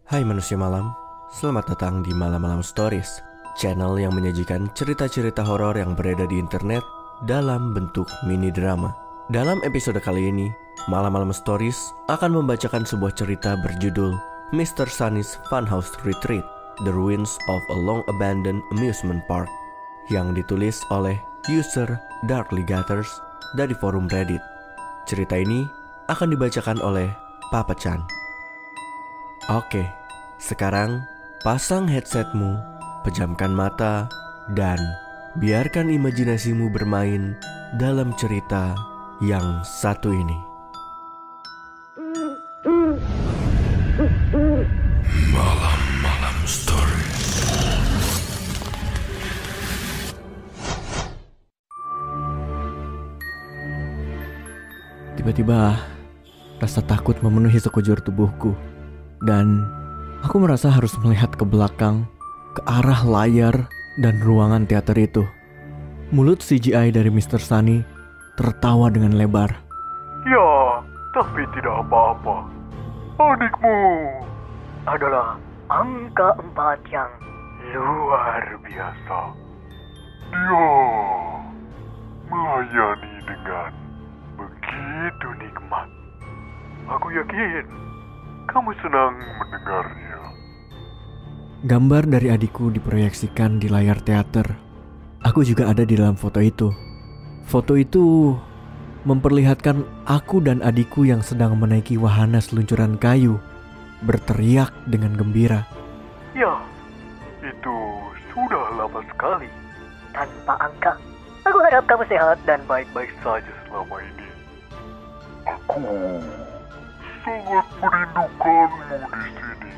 Hai manusia malam, selamat datang di Malam-Malam Stories, channel yang menyajikan cerita-cerita horor yang beredar di internet dalam bentuk mini drama. Dalam episode kali ini, Malam-Malam Stories akan membacakan sebuah cerita berjudul Mr. Sunny's Funhouse Retreat, The Ruins of a Long Abandoned Amusement Park, yang ditulis oleh user Darkly Gathers dari forum Reddit. Cerita ini akan dibacakan oleh Papa Chan. Oke, sekarang pasang headsetmu, pejamkan mata, dan biarkan imajinasimu bermain dalam cerita yang satu ini. Malam-Malam Stories. Tiba-tiba, rasa takut memenuhi sekujur tubuhku. Dan aku merasa harus melihat ke belakang, ke arah layar dan ruangan teater itu. Mulut CGI dari Mr. Sunny tertawa dengan lebar. Ya, tapi tidak apa-apa. Adikmu adalah angka 4 yang luar biasa. Dia melayani dengan begitu nikmat. Aku yakin kamu senang mendengarnya. Gambar dari adikku diproyeksikan di layar teater. Aku juga ada di dalam foto itu. Foto itu memperlihatkan aku dan adikku yang sedang menaiki wahana seluncuran kayu, berteriak dengan gembira. Ya, itu sudah lama sekali. Tanpa angka, aku harap kamu sehat dan Baik-baik saja selama ini. Aku sangat merindukanmu di sini.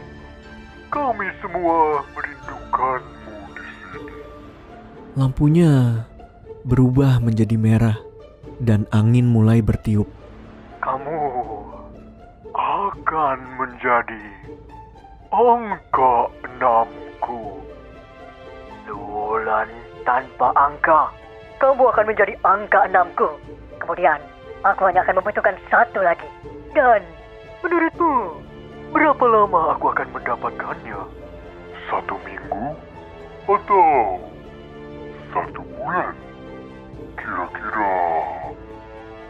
Kami semua merindukanmu di sini. Lampunya berubah menjadi merah dan angin mulai bertiup. Kamu akan menjadi angka 6-ku. bulan tanpa angka. Kamu akan menjadi angka 6-ku. Kemudian, aku hanya akan membutuhkan satu lagi. Dan menurutmu, berapa lama aku akan mendapatkannya? 1 minggu? Atau 1 bulan? Kira-kira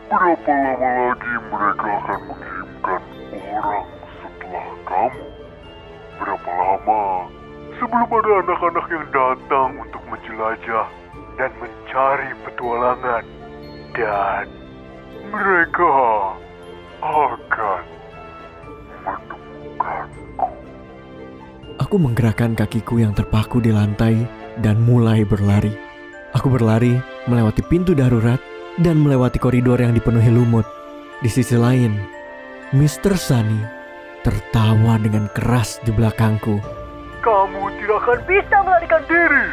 berapa lama lagi mereka akan mengirimkan orang setelah kamu? Berapa lama sebelum ada anak-anak yang datang untuk menjelajah dan mencari petualangan? Dan mereka akan menemukanku. Aku menggerakkan kakiku yang terpaku di lantai dan mulai berlari. Aku berlari melewati pintu darurat dan melewati koridor yang dipenuhi lumut. Di sisi lain, Mr. Sunny tertawa dengan keras di belakangku. Kamu tidak akan bisa melarikan diri.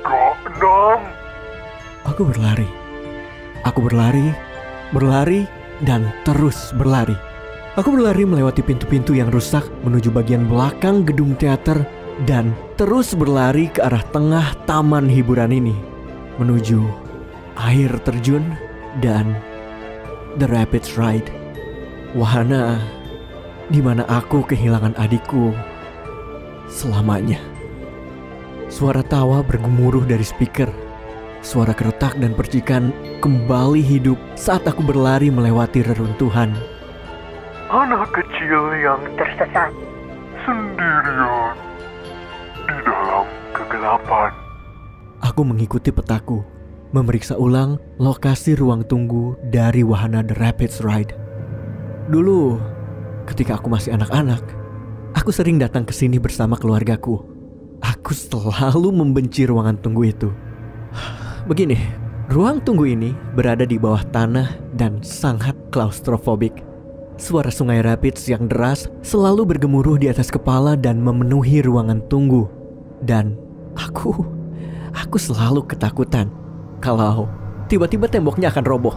Angka 6. Aku berlari. Aku berlari, berlari, dan terus berlari. Aku berlari melewati pintu-pintu yang rusak menuju bagian belakang gedung teater dan terus berlari ke arah tengah taman hiburan ini, menuju air terjun dan The Rapids Ride, wahana di mana aku kehilangan adikku selamanya. Suara tawa bergemuruh dari speaker. Suara keretak dan percikan kembali hidup saat aku berlari melewati reruntuhan. Anak kecil yang tersesat. sendirian di dalam kegelapan. Aku mengikuti petaku, memeriksa ulang lokasi ruang tunggu dari wahana The Rapids Ride. Dulu, ketika aku masih anak-anak, aku sering datang ke sini bersama keluargaku. Aku selalu membenci ruangan tunggu itu. Begini, ruang tunggu ini berada di bawah tanah dan sangat klaustrofobik. Suara sungai Rapids yang deras selalu bergemuruh di atas kepala dan memenuhi ruangan tunggu. Dan aku selalu ketakutan kalau tiba-tiba temboknya akan roboh.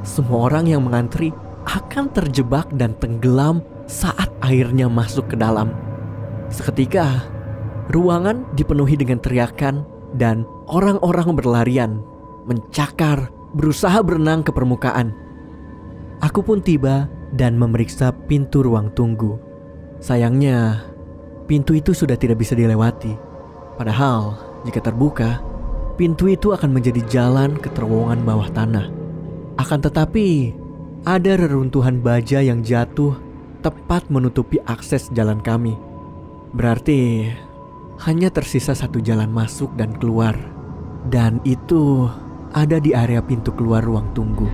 Semua orang yang mengantri akan terjebak dan tenggelam saat airnya masuk ke dalam. Seketika, ruangan dipenuhi dengan teriakan dan orang-orang berlarian, mencakar, berusaha berenang ke permukaan. Aku pun tiba dan memeriksa pintu ruang tunggu. Sayangnya, pintu itu sudah tidak bisa dilewati. Padahal, jika terbuka, pintu itu akan menjadi jalan ke terowongan bawah tanah. Akan tetapi, ada reruntuhan baja yang jatuh tepat menutupi akses jalan kami. Berarti, hanya tersisa satu jalan masuk dan keluar. Dan itu ada di area pintu keluar ruang tunggu.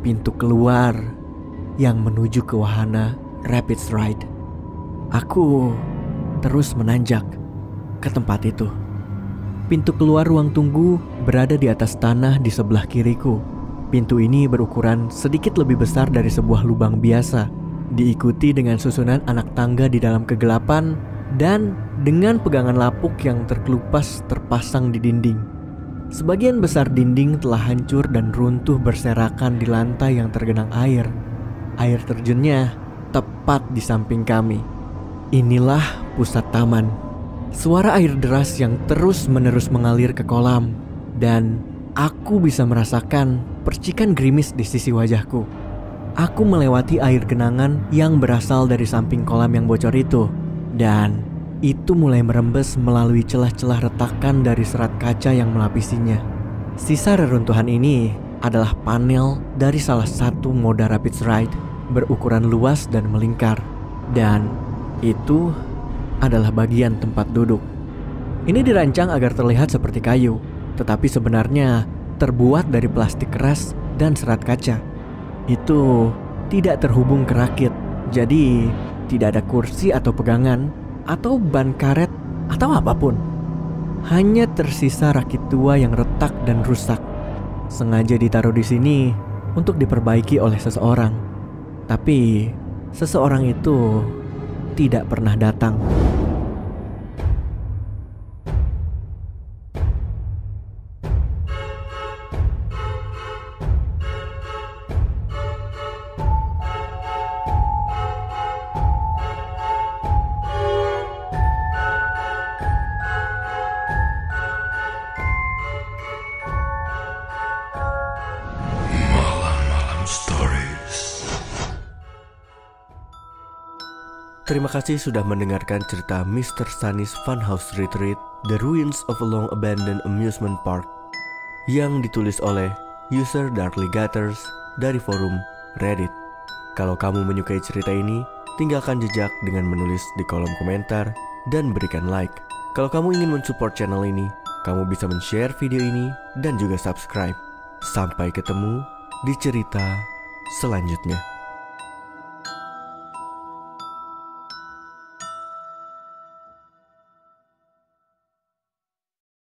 Pintu keluar yang menuju ke wahana Rapids Ride. Aku terus menanjak ke tempat itu. Pintu keluar ruang tunggu berada di atas tanah di sebelah kiriku. Pintu ini berukuran sedikit lebih besar dari sebuah lubang biasa, diikuti dengan susunan anak tangga di dalam kegelapan dan dengan pegangan lapuk yang terkelupas terpasang di dinding. Sebagian besar dinding telah hancur dan runtuh berserakan di lantai yang tergenang air. Air terjunnya tepat di samping kami. Inilah pusat taman. Suara air deras yang terus-menerus mengalir ke kolam, dan aku bisa merasakan percikan gerimis di sisi wajahku. Aku melewati air genangan yang berasal dari samping kolam yang bocor itu, dan itu mulai merembes melalui celah-celah retakan dari serat kaca yang melapisinya. Sisa reruntuhan ini adalah panel dari salah satu moda Rapids Ride berukuran luas dan melingkar, dan itu adalah bagian tempat duduk. Ini dirancang agar terlihat seperti kayu, tetapi sebenarnya terbuat dari plastik keras dan serat kaca. Itu tidak terhubung ke rakit, jadi tidak ada kursi atau pegangan atau ban karet atau apapun. Hanya tersisa rakit tua yang retak dan rusak. Sengaja ditaruh di sini untuk diperbaiki oleh seseorang. Tapi seseorang itu tidak pernah datang. Terima kasih sudah mendengarkan cerita Mr. Sunny's Funhouse Retreat, The Ruins of a Long Abandoned Amusement Park, yang ditulis oleh user Darkly Gutters dari forum Reddit. Kalau kamu menyukai cerita ini, tinggalkan jejak dengan menulis di kolom komentar dan berikan like. Kalau kamu ingin mensupport channel ini, kamu bisa men-share video ini dan juga subscribe. Sampai ketemu di cerita selanjutnya.